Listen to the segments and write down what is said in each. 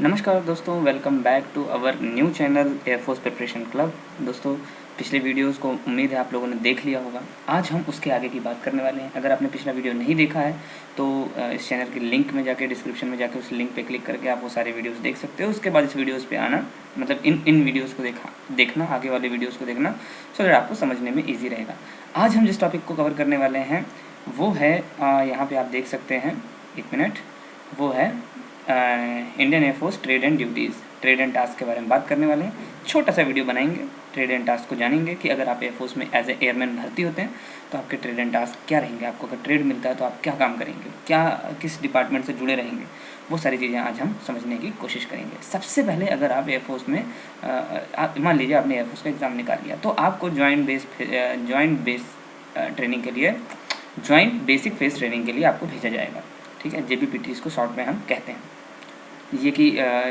नमस्कार दोस्तों, welcome back to our new channel air force preparation club. दोस्तों, पिछले वीडियोस को उम्मीद है आप लोगों ने देख लिया होगा। आज हम उसके आगे की बात करने वाले हैं। अगर आपने पिछला वीडियो नहीं देखा है तो इस चैनल के लिंक में जाके, डिस्क्रिप्शन में जाके उस लिंक पे क्लिक करके आप वो सारे वीडियोस देख सकते हो। उसके बाद इस वीडियोस पे आना, मतलब इन वीडियोज़ को देखना, आगे वाले वीडियोज़ को देखना, सो दैट आपको समझने में ईजी रहेगा। आज हम जिस टॉपिक को कवर करने वाले हैं वो है, यहाँ पर आप देख सकते हैं, एक मिनट, वो है Indian air force trade and duties, trade and task के बारे में बात करने वाले हैं। छोटा सा वीडियो बनाएंगे, ट्रेड एंड टास्क को जानेंगे कि अगर आप एयरफोर्स में एज ए एयरमैन भर्ती होते हैं तो आपके ट्रेड एंड टास्क क्या रहेंगे, आपको अगर ट्रेड मिलता है तो आप क्या काम करेंगे, क्या किस डिपार्टमेंट से जुड़े रहेंगे, वो सारी चीज़ें आज हम समझने की कोशिश करेंगे। सबसे पहले अगर आप एयरफोर्स में मान लीजिए आपने एयरफोर्स का एग्ज़ाम निकाल लिया तो आपको जॉइंट बेस ट्रेनिंग के लिए, जॉइंट बेसिक फेस ट्रेनिंग के लिए आपको भेजा जाएगा। ठीक है, JBPT इसको शॉर्ट में हम कहते हैं। ये कि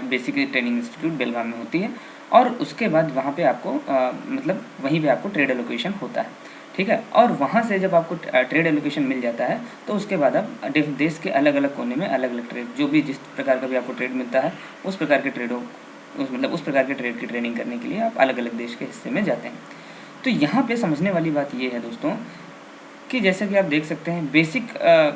बेसिक ट्रेनिंग इंस्टीट्यूट बेलगाम में होती है और उसके बाद वहाँ पे आपको मतलब वहीं पे आपको ट्रेड एलोकेशन होता है। ठीक है, और वहाँ से जब आपको ट्रेड एलोकेशन मिल जाता है तो उसके बाद आप देश के अलग अलग कोने में अलग अलग ट्रेड, जो भी जिस प्रकार का भी आपको ट्रेड मिलता है उस प्रकार के उस प्रकार के ट्रेड की ट्रेनिंग करने के लिए आप अलग अलग देश के हिस्से में जाते हैं। तो यहाँ पे समझने वाली बात ये है दोस्तों कि जैसे कि आप देख सकते हैं, बेसिक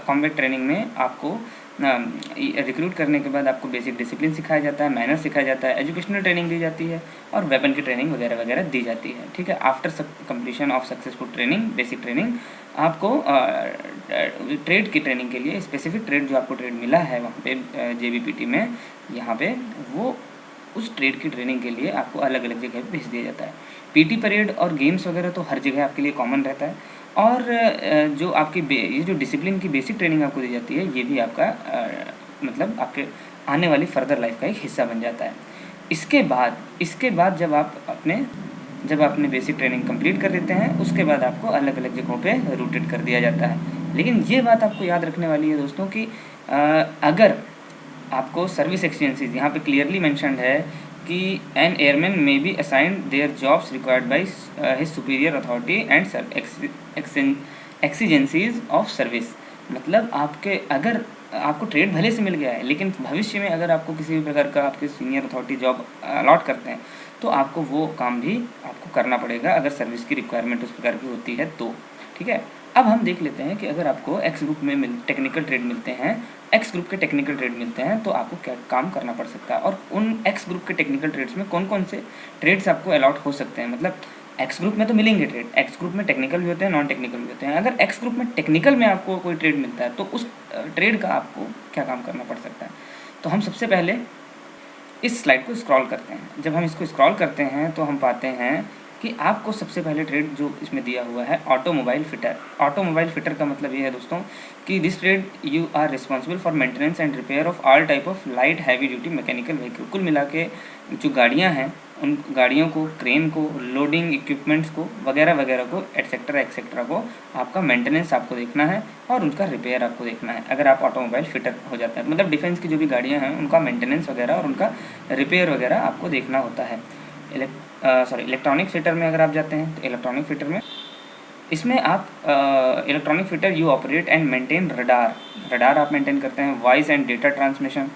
कॉम्बैट ट्रेनिंग में आपको रिक्रूट करने के बाद आपको बेसिक डिसिप्लिन सिखाया जाता है, मैनर सिखाया जाता है, एजुकेशनल ट्रेनिंग दी जाती है और वेपन की ट्रेनिंग वगैरह वगैरह दी जाती है। ठीक है, after completion of successful training, basic training, आपको ट्रेड की ट्रेनिंग के लिए स्पेसिफिक ट्रेड जो आपको ट्रेड मिला है वहाँ पे JBPT में, यहाँ पे वो उस ट्रेड की ट्रेनिंग के लिए आपको अलग अलग जगह भेज दिया जाता है। PT परेड और गेम्स वगैरह तो हर जगह आपके लिए कॉमन रहता है और जो आपकी ये जो डिसिप्लिन की बेसिक ट्रेनिंग आपको दी जाती है, ये भी आपका मतलब आपके आने वाली फर्दर लाइफ का एक हिस्सा बन जाता है। इसके बाद जब आपने बेसिक ट्रेनिंग कंप्लीट कर देते हैं, उसके बाद आपको अलग अलग जगहों पे रूटेड कर दिया जाता है। लेकिन ये बात आपको याद रखने वाली है दोस्तों कि अगर आपको सर्विस एक्सचेंजेस, यहाँ पे क्लियरली मेंशन्ड है कि an airman may be assigned their jobs required by his superior authority and exigencies of service. मतलब अगर आपको ट्रेड भले से मिल गया है, लेकिन भविष्य में अगर आपको किसी भी प्रकार का आपके सीनियर अथॉरिटी जॉब अलॉट करते हैं तो आपको वो काम भी आपको करना पड़ेगा, अगर सर्विस की रिक्वायरमेंट उस प्रकार की होती है तो। ठीक है, अब हम देख लेते हैं कि अगर आपको एक्स ग्रुप में टेक्निकल ट्रेड मिलते हैं, एक्स ग्रुप के टेक्निकल ट्रेड मिलते हैं तो आपको क्या काम करना पड़ सकता है और उन एक्स ग्रुप के टेक्निकल ट्रेड्स में कौन कौन से ट्रेड्स आपको अलॉट हो सकते हैं। मतलब एक्स ग्रुप में तो मिलेंगे ट्रेड, एक्स ग्रुप में टेक्निकल भी होते हैं, नॉन टेक्निकल भी होते हैं। अगर एक्स ग्रुप में टेक्निकल में आपको कोई ट्रेड मिलता है तो उस ट्रेड का आपको क्या काम करना पड़ सकता है। तो हम सबसे पहले इस स्लाइड को स्क्रॉल करते हैं। जब हम इसको स्क्रॉल करते हैं तो हम पाते हैं कि आपको सबसे पहले ट्रेड जो इसमें दिया हुआ है, ऑटोमोबाइल फिटर। ऑटोमोबाइल फिटर का मतलब ये है दोस्तों कि this trade you are responsible for maintenance and repair of all type of light heavy duty mechanical vehicle. कुल मिला के जो गाड़ियाँ हैं उन गाड़ियों को, क्रेन को, लोडिंग इक्विपमेंट्स को वगैरह वगैरह को, एक्सेट्रा को आपका मेंटेनेंस आपको देखना है और उनका रिपेयर आपको देखना है। अगर आप ऑटोमोबाइल फिटर हो जाता है, मतलब डिफेंस की जो भी गाड़ियाँ हैं उनका मेंटेनेंस वगैरह और उनका रिपेयर वगैरह आपको देखना होता है। इलेक्ट्रॉनिक फिटर में अगर आप जाते हैं तो इलेक्ट्रॉनिक फिटर में इसमें आप electronic fitter you operate and maintain radar आप मेंटेन करते हैं, voice and data transmission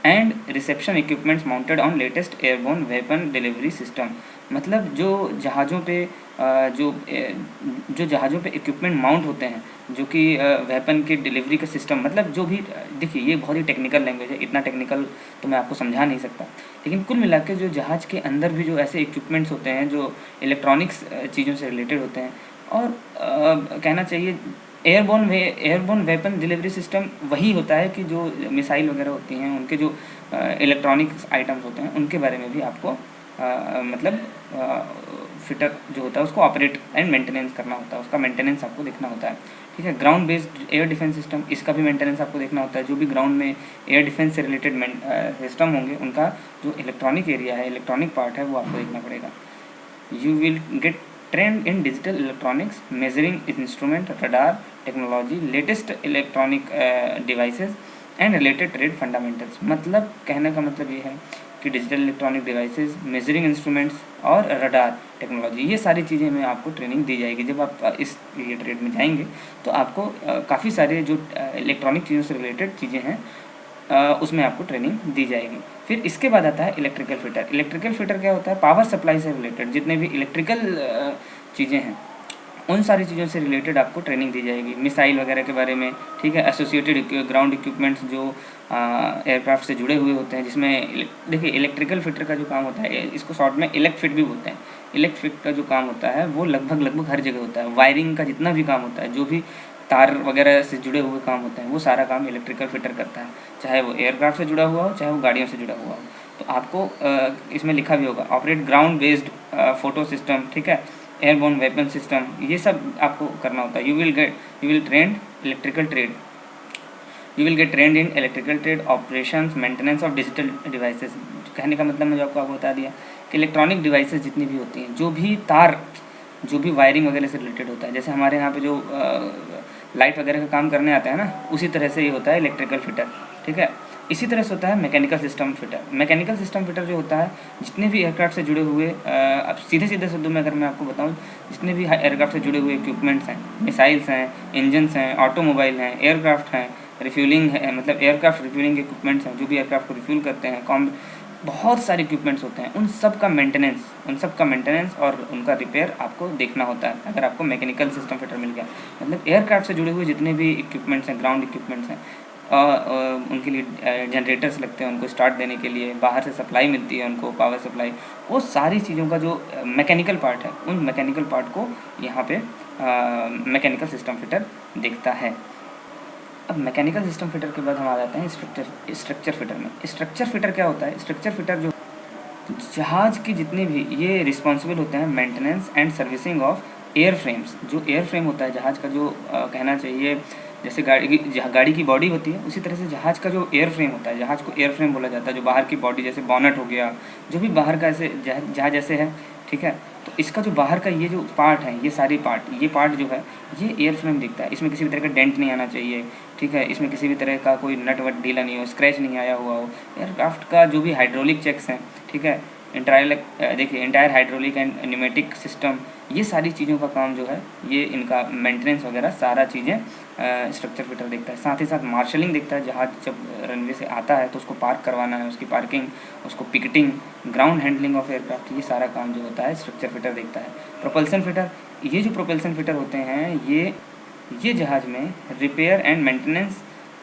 and reception equipments mounted on latest airborne weapon delivery system. मतलब जो जहाज़ों पे इक्विपमेंट माउंट होते हैं, जो कि वेपन की डिलीवरी का सिस्टम, मतलब जो भी, देखिए ये बहुत ही टेक्निकल लैंग्वेज है, इतना टेक्निकल तो मैं आपको समझा नहीं सकता, लेकिन कुल मिला के जो जहाज़ के अंदर भी जो ऐसे इक्विपमेंट्स होते हैं जो इलेक्ट्रॉनिक्स चीज़ों से रिलेटेड होते हैं, और कहना चाहिए एयरबोर्न वेपन डिलीवरी सिस्टम वही होता है कि जो मिसाइल वगैरह होती हैं उनके जो इलेक्ट्रॉनिक्स आइटम्स होते हैं उनके बारे में भी आपको मतलब फिटर जो होता है उसको ऑपरेट एंड मेंटेनेंस करना होता है, उसका मेंटेनेंस आपको देखना होता है। ठीक है, ground based air defence system, इसका भी मेंटेनेंस आपको देखना होता है। जो भी ग्राउंड में एयर डिफेंस से रिलेटेड सिस्टम होंगे उनका जो इलेक्ट्रॉनिक एरिया है, इलेक्ट्रॉनिक पार्ट है, वो आपको देखना पड़ेगा। You will get trained in digital electronics, measuring instrument, radar technology, latest electronic devices and related trade fundamentals. मतलब कहने का मतलब ये है कि digital electronic devices, measuring instruments और रडार टेक्नोलॉजी, ये सारी चीज़ें में आपको ट्रेनिंग दी जाएगी। जब आप इस ये ट्रेड में जाएंगे तो आपको काफ़ी सारे जो इलेक्ट्रॉनिक चीज़ों से रिलेटेड चीज़ें हैं उसमें आपको ट्रेनिंग दी जाएगी। फिर इसके बाद आता है इलेक्ट्रिकल फिटर। इलेक्ट्रिकल फिटर क्या होता है? पावर सप्लाई से रिलेटेड जितने भी इलेक्ट्रिकल चीज़ें हैं उन सारी चीज़ों से रिलेटेड आपको ट्रेनिंग दी जाएगी, मिसाइल वगैरह के बारे में, ठीक है। एसोसिएटेड ग्राउंड इक्विपमेंट्स जो एयरक्राफ्ट से जुड़े हुए होते हैं, जिसमें देखिए इलेक्ट्रिकल फिटर का जो काम होता है, इसको शॉर्ट में इलेक्ट फिट भी बोलते हैं। इलेक्ट फिट का जो काम होता है वो लगभग हर जगह होता है। वायरिंग का जितना भी काम होता है, जो भी तार वगैरह से जुड़े हुए काम होते हैं, वो सारा काम इलेक्ट्रिकल फिटर करता है, चाहे वो एयरक्राफ्ट से जुड़ा हुआ हो, चाहे वो गाड़ियों से जुड़ा हुआ हो। तो आपको इसमें लिखा भी होगा operate ground based photo system, ठीक है, एयरबोर्न वेपन सिस्टम, ये सब आपको करना होता है। You will trend electrical trade, you will get trained in electrical trade operations maintenance of digital devices. कहने का मतलब मुझे आपको बता दिया कि इलेक्ट्रॉनिक डिवाइसेस जितनी भी होती हैं, जो भी तार, जो भी वायरिंग वगैरह से रिलेटेड होता है, जैसे हमारे यहाँ पे जो लाइट वगैरह का काम करने आता है ना, उसी तरह से ये होता है इलेक्ट्रिकल फिटर, ठीक है। इसी तरह से होता है mechanical system fitter. Mechanical system fitter जो होता है, जितने भी एयरक्राफ्ट से जुड़े हुए, अब सीधे शब्दों में अगर मैं आपको बताऊं, जितने भी एयरक्राफ्ट से जुड़े हुए इक्विपमेंट्स हैं, मिसाइल्स हैं, इंजन्स हैं, ऑटोमोबाइल हैं, एयरक्राफ्ट हैं, रिफ्यूलिंग है, मतलब एयरक्राफ्ट रिफ्यूलिंग इक्विपमेंट्स हैं, जो भी एयरक्राफ्ट को रिफ्यूल करते हैं, बहुत सारे इक्विपमेंट्स होते हैं, उन सब का मेंटेनेंस और उनका रिपेयर आपको देखना होता है, अगर आपको मैकेनिकल सिस्टम फिटर मिल गया। मतलब एयरक्राफ्ट से जुड़े हुए जितने भी इक्विपमेंट्स हैं, ग्राउंड इक्विपमेंट्स हैं, उनके लिए जनरेटर्स लगते हैं, उनको स्टार्ट देने के लिए बाहर से सप्लाई मिलती है उनको, पावर सप्लाई, वो सारी चीज़ों का जो मैकेनिकल पार्ट है, उन मैकेनिकल पार्ट को यहाँ पे मैकेनिकल सिस्टम फिटर देखता है। अब मैकेनिकल सिस्टम फिटर के बाद हम आ जाते हैं स्ट्रक्चर फिटर में। स्ट्रक्चर फिटर क्या होता है? स्ट्रक्चर फिटर जो जहाज़ की जितने भी ये रिस्पॉन्सिबल होते हैं maintenance and servicing of air frames. जो एयर फ्रेम होता है जहाज़ का, जो कहना चाहिए जैसे गाड़ी की बॉडी होती है, उसी तरह से जहाज़ का जो एयर फ्रेम होता है, जहाज़ को एयर फ्रेम बोला जाता है। जो बाहर की बॉडी, जैसे बॉनेट हो गया, जो भी बाहर का ऐसे जहाज़ जैसे है, ठीक है, तो इसका जो बाहर का ये जो पार्ट है, ये सारी पार्ट, ये पार्ट जो है, ये एयर फ्रेम दिखता है। इसमें किसी भी तरह का डेंट नहीं आना चाहिए, ठीक है, इसमें किसी भी तरह का कोई नट वट ढीला नहीं हो, स्क्रैच नहीं आया हुआ हो। एयरक्राफ्ट का जो भी हाइड्रोलिक चेक्स हैं, ठीक है, entire hydraulic and pneumatic system, ये सारी चीज़ों का काम जो है, ये इनका मेंटेनेंस वगैरह सारा चीज़ें स्ट्रक्चर फिटर देखता है। साथ ही साथ मार्शलिंग देखता है, जहाज जब रनवे से आता है तो उसको पार्क करवाना है, उसकी पार्किंग, उसको पिकटिंग, ग्राउंड हैंडलिंग ऑफ एयरक्राफ्ट, ये सारा काम जो होता है स्ट्रक्चर फिटर देखता है। प्रोपल्सन फिटर, ये जो प्रोपल्सन फिटर होते हैं, ये जहाज़ में repair and maintenance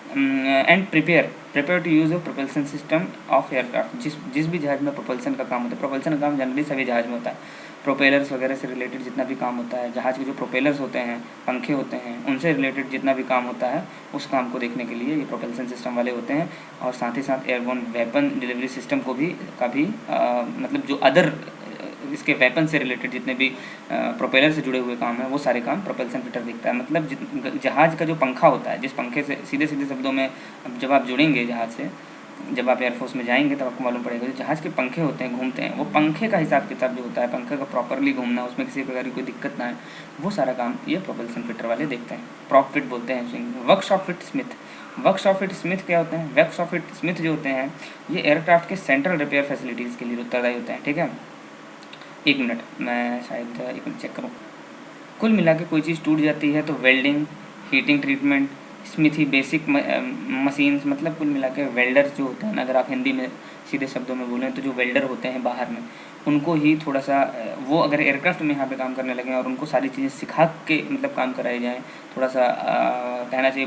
and prepare to use of propulsion system of aircraft. जिस भी जहाज़ में प्रोपल्सन का काम होता है, प्रोपल्सन का काम जनरली सभी जहाज़ में होता है, प्रोपेलर्स वगैरह से रिलेटेड जितना भी काम होता है, जहाज़ के जो प्रोपेलर्स होते हैं, पंखे होते हैं, उनसे रिलेटेड जितना भी काम होता है, उस काम को देखने के लिए ये प्रोपल्सन सिस्टम वाले होते हैं। और साथ ही साथ एयरबोर्न वेपन डिलीवरी सिस्टम को भी मतलब जो अदर इसके वेपन से रिलेटेड जितने भी प्रोपेलर से जुड़े हुए काम हैं, वो सारे काम प्रोपल्सन फिटर देखता है। मतलब जहाज़ का जो पंखा होता है, जिस पंखे से सीधे शब्दों में जब आप जुड़ेंगे जहाज़ से, जब आप एयरफोर्स में जाएंगे तब आपको मालूम पड़ेगा, जो जहाज़ के पंखे होते हैं, घूमते हैं, वो पंखे का हिसाब किताब जो होता है, पंखे का प्रॉपरली घूमना, उसमें किसी प्रकार की कोई दिक्कत ना है, वो सारा काम ये प्रोपल्सन फिटर वाले देखते हैं। प्रॉप फिट बोलते हैं। वर्कशॉप फिट स्मिथ क्या होते हैं? वर्कशॉप फिट स्मिथ जो होते हैं, ये एयरक्राफ्ट के सेंट्रल रिपेयर फैसिलिटीज़ के लिए उत्तरदायी होते हैं, ठीक है। एक मिनट, मैं शायद एक मिनट चेक करूँ। कुल मिला के कोई चीज़ टूट जाती है तो welding, heating treatment, smithy, basic machines, मतलब कुल मिला के वेल्डर्स जो होते हैं ना, अगर आप हिंदी में सीधे शब्दों में बोलें तो जो वेल्डर होते हैं बाहर में, उनको ही थोड़ा सा वो अगर एयरक्राफ्ट में यहाँ पे काम करने लगे और उनको सारी चीज़ें सिखा के मतलब काम कराए जाएँ, थोड़ा सा कहना चाहिए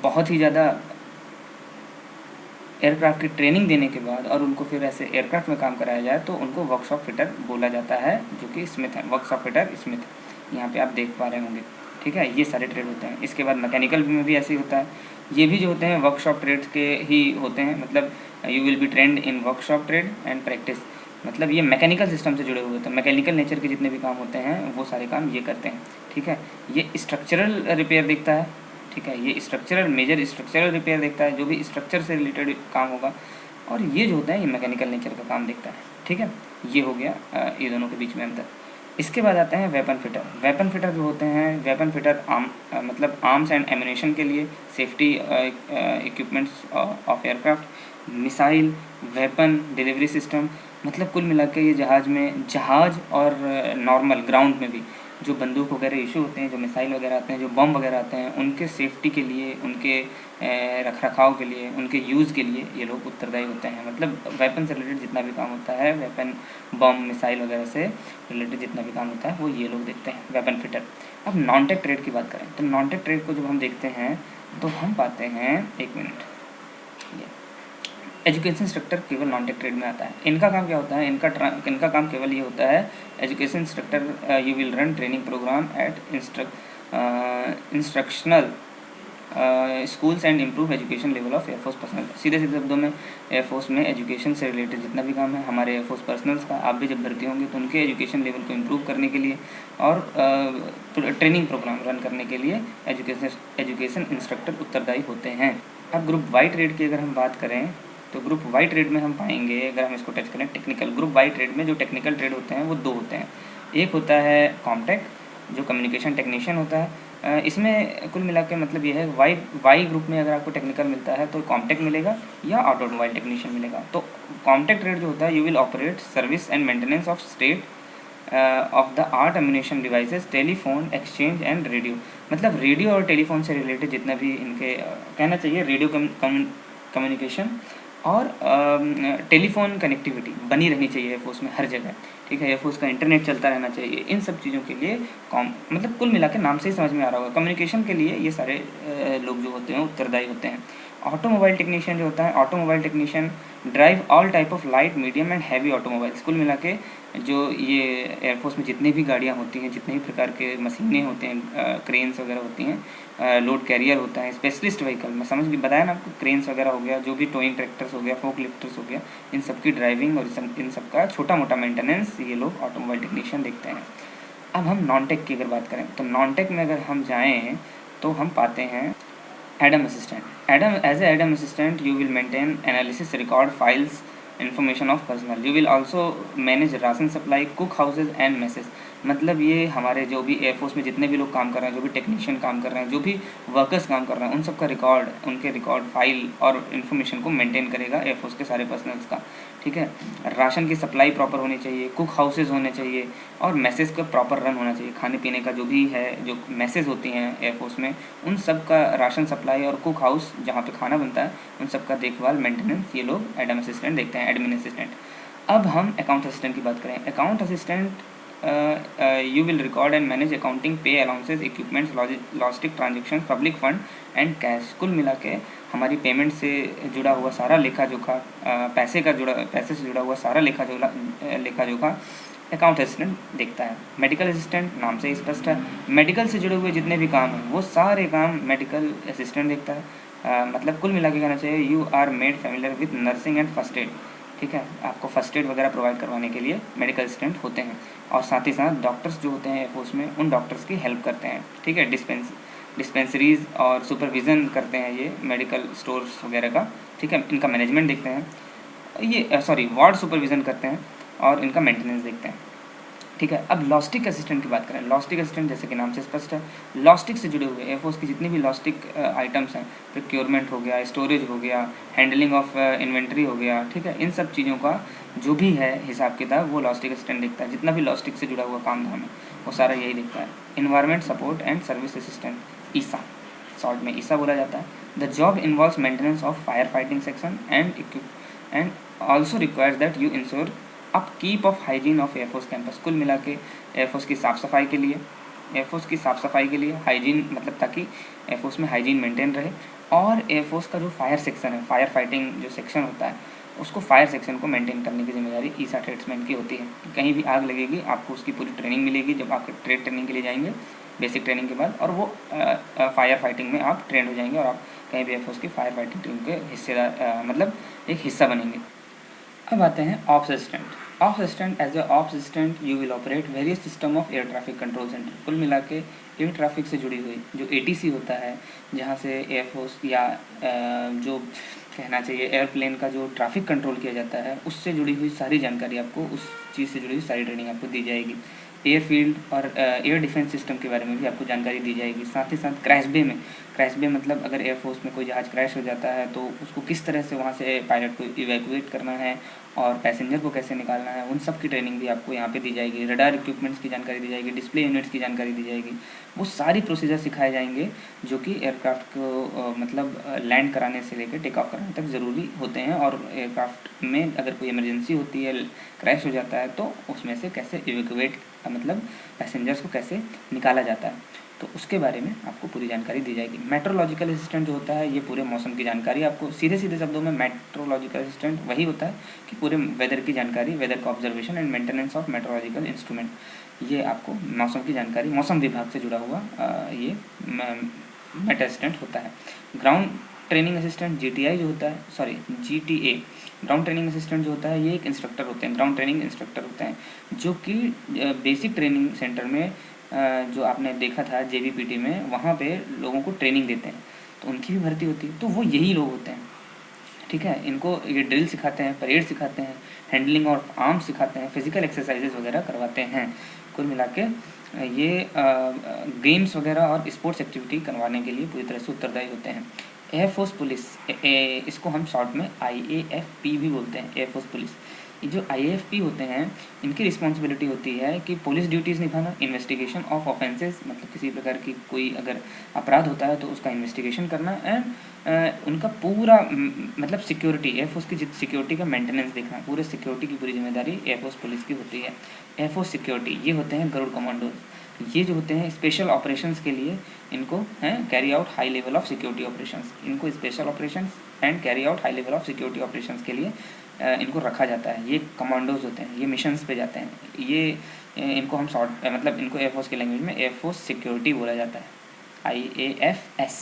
बहुत ही ज़्यादा एयरक्राफ्ट की ट्रेनिंग देने के बाद और उनको फिर ऐसे एयरक्राफ्ट में काम कराया जाए तो उनको वर्कशॉप फिटर बोला जाता है, जो कि स्मिथ है। वर्कशॉप फिटर स्मिथ यहाँ पे आप देख पा रहे होंगे, ठीक है। ये सारे ट्रेड होते हैं। इसके बाद मैकेनिकल में भी ऐसे ही होता है। ये भी जो होते हैं वर्कशॉप ट्रेड्स के ही होते हैं, मतलब you will B trend in workshop trade and practice. मतलब ये मैकेनिकल सिस्टम से जुड़े हुए होते हैं, मैकेनिकल नेचर के जितने भी काम होते हैं वो सारे काम ये करते हैं, ठीक है। ये स्ट्रक्चरल रिपेयर देखता है, ठीक है। ये मेजर स्ट्रक्चरल रिपेयर देखता है, जो भी स्ट्रक्चर से रिलेटेड काम होगा। और ये जो होता है ये मैकेनिकल नेचर का काम देखता है, ठीक है। ये हो गया ये दोनों के बीच में अंतर। इसके बाद आते हैं वेपन फिटर। वेपन फिटर जो होते हैं, वेपन फिटर मतलब आर्म्स एंड एम्यूनेशन के लिए, safety equipments of aircraft, missile, weapon delivery system, मतलब कुल मिला के ये जहाज़ और नॉर्मल ग्राउंड में भी जो बंदूक वगैरह इशू होते हैं, जो मिसाइल वगैरह आते हैं, जो बम वगैरह आते हैं, उनके सेफ्टी के लिए, उनके रख रखाव के लिए, उनके यूज़ के लिए ये लोग उत्तरदायी होते हैं। मतलब वेपन से रिलेटेड जितना भी काम होता है, वेपन बम मिसाइल वगैरह से रिलेटेड जितना भी काम होता है वो ये लोग देखते हैं, वेपन फिटर। अब नॉन टेक ट्रेड की बात करें तो नॉन टेक ट्रेड को जब हम देखते हैं तो हम पाते हैं, एक मिनट, एजुकेशन इंस्ट्रक्टर केवल नॉन टेक ट्रेड में आता है। इनका काम क्या होता है, इनका काम केवल ये होता है, education instructor you will run training programme at instructional schools and improve education level of air force personnel. सीधे सीधे शब्दों में एयरफोर्स में एजुकेशन से रिलेटेड जितना भी काम है हमारे एयरफोर्स पर्सनल्स का, आप भी जब भर्ती होंगे तो उनके एजुकेशन लेवल को इम्प्रूव करने के लिए और ट्रेनिंग प्रोग्राम रन करने के लिए एजुकेशन इंस्ट्रक्टर उत्तरदायी होते हैं। अब ग्रुप वाई ट्रेड की अगर हम बात करें तो ग्रुप वाई ट्रेड में हम पाएंगे, अगर हम इसको टच करें, टेक्निकल ग्रुप वाई ट्रेड में जो टेक्निकल ट्रेड होते हैं वो दो होते हैं। एक होता है कॉमटेक जो कम्युनिकेशन टेक्नीशियन होता है। इसमें कुल मिला के मतलब ये है, वाई ग्रुप में अगर आपको टेक्निकल मिलता है तो कॉमटेक मिलेगा या ऑटोमोबाइल टेक्नीशियन मिलेगा। तो कॉमटेक ट्रेड जो होता है, you will operate service and maintenance of state of the art ammunition devices, telephone exchange and radio. मतलब रेडियो और टेलीफोन से रिलेटेड जितना भी इनके कहना चाहिए, रेडियो कम्युनिकेशन और टेलीफोन कनेक्टिविटी बनी रहनी चाहिए एयरफोर्स में हर जगह, ठीक है। एयरफोर्स का इंटरनेट चलता रहना चाहिए। इन सब चीज़ों के लिए मतलब कुल मिला के नाम से ही समझ में आ रहा होगा, कम्युनिकेशन के लिए ये सारे लोग जो होते हैं उत्तरदायी होते हैं। ऑटोमोबाइल टेक्नीशियन जो होता है, automobile technician drive all type of light medium and heavy automobiles. कुल मिला के जो ये एयरफोर्स में जितनी भी गाड़ियाँ होती हैं, जितने भी प्रकार के मशीनें होते हैं, क्रेन्स वगैरह होती हैं, लोड कैरियर होता है, स्पेशलिस्ट व्हीकल, मैं समझ भी बताया ना आपको, क्रेन्स वगैरह हो गया, जो भी टोइंग ट्रैक्टर्स हो गया, फोक लिफ्टर्स हो गया, इन सब की ड्राइविंग और इन सब का छोटा मोटा मेंटेनेंस ये लोग ऑटोमोबाइल टेक्नीशियन देखते हैं। अब हम नॉन टेक की अगर बात करें तो नॉन टेक में अगर हम जाएँ तो हम पाते हैं adm assistant. As a adm assistant you will maintain analysis record files information of personnel, you will also manage ration supply, cook houses and message. मतलब ये हमारे जो भी एयरफोर्स में जितने भी लोग काम कर रहे हैं, जो भी टेक्नीशियन काम कर रहे हैं, जो भी वर्कर्स काम कर रहे हैं, उन सब का रिकॉर्ड, उनके रिकॉर्ड फाइल और इन्फॉर्मेशन को मेंटेन करेगा एयरफोर्स के सारे पर्सनल्स का, ठीक है। राशन की सप्लाई प्रॉपर होनी चाहिए, कुक हाउसेज होने चाहिए और मैसेज का प्रॉपर रन होना चाहिए। खाने पीने का जो भी है, जो मैसेज होती हैं एयरफोर्स में, उन सब का राशन सप्लाई और कुक हाउस जहाँ पे खाना बनता है, उन सब का देखभाल, मेंटेनेंस ये लोग एडम असिस्टेंट देखते हैं, एडमिन असिस्टेंट। अब हम अकाउंट असिस्टेंट की बात करें। Account assistant you will record and manage accounting, pay allowances, equipments, logistic transaction, public fund and cash. कुल मिला के हमारी पेमेंट से जुड़ा हुआ सारा लेखा जोखा, पैसे से जुड़ा हुआ सारा लेखा जोखा अकाउंट असिस्टेंट देखता है। मेडिकल असिस्टेंट नाम से स्पष्ट है, मेडिकल से जुड़े हुए जितने भी काम हैं वो सारे काम मेडिकल असिस्टेंट देखता है। मतलब कुल मिला के कहना चाहिए, you are made familiar with nursing and first aid, ठीक है। आपको फर्स्ट एड वगैरह प्रोवाइड करवाने के लिए मेडिकल असिस्टेंट होते हैं। और साथ ही साथ डॉक्टर्स जो होते हैं एयरफोर्स में, उन डॉक्टर्स की हेल्प करते हैं, ठीक है। डिस्पेंसरीज और सुपरविज़न करते हैं ये मेडिकल स्टोर्स वगैरह का, ठीक है। इनका मैनेजमेंट देखते हैं, ये वार्ड सुपरविज़न करते हैं और इनका मेंटेनेंस देखते हैं, ठीक है। अब लॉजिस्टिक असिस्टेंट की बात करें। लॉजिस्टिक असिस्टेंट जैसे कि नाम से स्पष्ट है, लॉजिस्टिक से जुड़े हुए एयरफोर्स की जितनी भी लॉजिस्टिक आइटम्स हैं, प्रोक्योरमेंट हो गया, स्टोरेज हो गया, हैंडलिंग ऑफ इन्वेंट्री हो गया, ठीक है। इन सब चीज़ों का जो भी है हिसाब किताब वो लॉजिस्टिक असिस्टेंट देखता है। जितना भी लॉजिस्टिक से जुड़ा हुआ काम धाम है वो सारा यही देखता है। Environment support and service assistant, Isa, short में ईसा बोला जाता है। The job involves maintenance of fire fighting section and also requires that you ensure upkeep of hygiene of air force campus. कुल मिला के एयरफोर्स की साफ़ सफाई के लिए हाइजीन, मतलब ताकि एयरफोर्स में हाइजीन मेंटेन रहे। और एयरफोर्स का जो फायर सेक्शन है, फायर फाइटिंग जो सेक्शन होता है, उसको फायर सेक्शन को मेंटेन करने की जिम्मेदारी ईसा ट्रेड्समैन की होती है। कहीं भी आग लगेगी आपको उसकी पूरी ट्रेनिंग मिलेगी जब आप ट्रेड ट्रेनिंग के लिए जाएंगे, बेसिक ट्रेनिंग के बाद, और वो फायर फाइटिंग में आप ट्रेंड हो जाएंगे और आप कहीं भी एयरफोर्स की फायर फाइटिंग टीम के हिस्सेदार, मतलब एक हिस्सा बनेंगे। अब आते हैं ops assistant. Ops assistant, as a ops assistant you will operate various system of air traffic control centre. कुल मिला के एयर ट्रैफिक से जुड़ी हुई जो ATC होता है, जहाँ से एयरफोर्स या जो कहना चाहिए एयरप्लेन का जो ट्रैफिक कंट्रोल किया जाता है, उससे जुड़ी हुई सारी जानकारी आपको, उस चीज़ से जुड़ी हुई सारी ट्रेनिंग आपको दी जाएगी। एयरफील्ड और एयर डिफेंस सिस्टम के बारे में भी आपको जानकारी दी जाएगी। साथ ही साथ क्रैश बे में, क्रैश बे मतलब अगर एयरफोर्स में कोई जहाज़ क्रैश हो जाता है तो उसको किस तरह से वहाँ से पायलट को इवैक्यूएट करना है और पैसेंजर को कैसे निकालना है, उन सब की ट्रेनिंग भी आपको यहाँ पे दी जाएगी। रडार इक्विपमेंट्स की जानकारी दी जाएगी, डिस्प्ले यूनिट्स की जानकारी दी जाएगी। वो सारी प्रोसीजर सिखाए जाएंगे जो कि एयरक्राफ्ट को मतलब लैंड कराने से लेकर टेक ऑफ कराने तक ज़रूरी होते हैं। और एयरक्राफ्ट में अगर कोई इमरजेंसी होती है, क्रैश हो जाता है, तो उसमें से कैसे इवैक्यूएट मतलब पैसेंजर्स को कैसे निकाला जाता है, तो उसके बारे में आपको पूरी जानकारी दी जाएगी। मेट्रोलॉजिकल असिस्टेंट जो होता है ये पूरे मौसम की जानकारी आपको, सीधे सीधे शब्दों में मेट्रोलॉजिकल असिस्टेंट वही होता है कि पूरे वेदर की जानकारी, वेदर का observation and maintenance of meteorological instrument, ये आपको मौसम की जानकारी, मौसम विभाग से जुड़ा हुआ ये मेट असिस्टेंट होता है। ग्राउंड ट्रेनिंग असिस्टेंट GTI जो होता है, sorry GTA, ground training assistant जो होता है ये एक इंस्ट्रक्टर होते हैं, ग्राउंड ट्रेनिंग इंस्ट्रक्टर होते हैं, जो कि बेसिक ट्रेनिंग सेंटर में जो आपने देखा था JVPT में, वहाँ पे लोगों को ट्रेनिंग देते हैं, तो उनकी भी भर्ती होती है। तो वो यही लोग होते हैं, ठीक है। इनको ये ड्रिल सिखाते हैं, परेड सिखाते हैं, हैंडलिंग और आर्म्स सिखाते हैं, फिजिकल एक्सरसाइजेज वगैरह करवाते हैं। कुल मिला के ये गेम्स वगैरह और स्पोर्ट्स एक्टिविटी करवाने के लिए पूरी तरह से उत्तरदायी होते हैं। एयरफोर्स पुलिस, इसको हम शॉर्ट में IAFP भी बोलते हैं, एयरफोर्स पुलिस। ये जो IAFP होते हैं इनकी रिस्पॉन्सिबिलिटी होती है कि पुलिस ड्यूटीज़ निभाना, इन्वेस्टिगेशन ऑफ ऑफेंसेस, मतलब किसी प्रकार की कोई अगर अपराध होता है तो उसका इन्वेस्टिगेशन करना, एंड उनका पूरा मतलब सिक्योरिटी, एयरफोर्स की सिक्योरिटी का मेंटेनेंस देखना, पूरे सिक्योरिटी की पूरी जिम्मेदारी एयरफोर्स पुलिस की होती है। एयरफोर्स सिक्योरिटी ये होते हैं गरुड़ कमांडोज, ये जो होते हैं स्पेशल ऑपरेशंस के लिए इनको हैं carry out high level of security operations, इनको special operations and carry out high level of security operations के लिए इनको रखा जाता है। ये कमांडोज होते हैं, ये मिशंस पे जाते हैं, ये इनको हम शॉर्ट मतलब इनको एयरफोर्स की लैंग्वेज में एयरफोर्स सिक्योरिटी बोला जाता है, IAFS,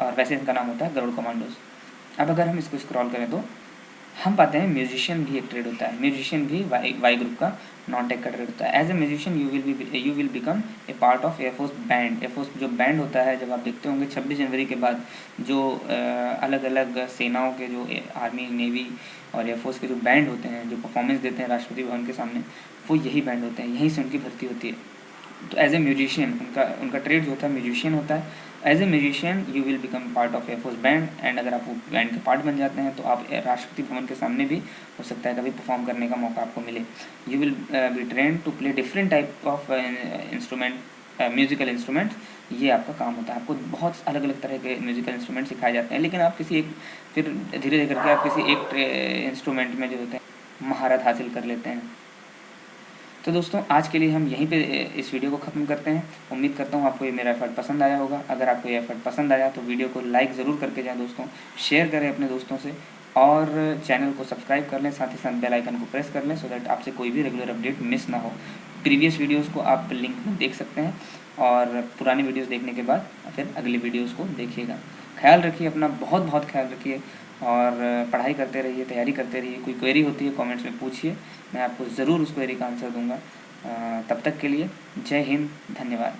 और वैसे इनका नाम होता है गरुड़ कमांडोज। अब अगर हम इसको स्क्रॉल करें तो हम पाते हैं म्यूजिशियन भी एक ट्रेड होता है, म्यूजिशियन भी वाई ग्रुप का नॉन टेक का ट्रेड होता है। As a musician you will become a part of air force band. Air force जो बैंड होता है, जब आप देखते होंगे 26 जनवरी के बाद जो अलग अलग सेनाओं के जो आर्मी, नेवी और एयरफोर्स के जो बैंड होते हैं, जो परफॉर्मेंस देते हैं राष्ट्रपति भवन के सामने, वो यही बैंड होते हैं, यहीं से उनकी भर्ती होती है। तो एज ए म्यूजिशियन उनका ट्रेड जो होता है म्यूजिशियन होता है। As a musician you will become part of air force band, and अगर आप वो बैंड के पार्ट बन जाते हैं तो आप राष्ट्रपति भवन के सामने भी हो सकता है कभी परफॉर्म करने का मौका आपको मिले। You will be train to play different type of instrument, musical instruments, ये आपका काम होता है। आपको बहुत अलग अलग तरह के म्यूजिकल इंस्ट्रूमेंट सिखाए जाते हैं, लेकिन आप किसी एक, फिर धीरे धीरे करके आप किसी एक इंस्ट्रूमेंट में जो होते हैं महारत हासिल कर लेते हैं। तो दोस्तों आज के लिए हम यहीं पे इस वीडियो को ख़त्म करते हैं। उम्मीद करता हूँ आपको ये मेरा एफर्ट पसंद आया होगा। अगर आपको ये एफर्ट पसंद आया तो वीडियो को लाइक ज़रूर करके जाएं दोस्तों, शेयर करें अपने दोस्तों से, और चैनल को सब्सक्राइब कर लें, साथ ही साथ बेल आइकन को प्रेस कर लें, सो दैट आपसे कोई भी रेगुलर अपडेट मिस ना हो। प्रीवियस वीडियोज़ को आप लिंक में देख सकते हैं, और पुरानी वीडियोज़ देखने के बाद फिर अगली वीडियोज़ को देखिएगा। ख्याल रखिए अपना, बहुत बहुत ख्याल रखिए, और पढ़ाई करते रहिए, तैयारी करते रहिए। कोई क्वेरी होती है कमेंट्स में पूछिए, मैं आपको ज़रूर उस क्वेरी का आंसर दूंगा। तब तक के लिए जय हिंद, धन्यवाद।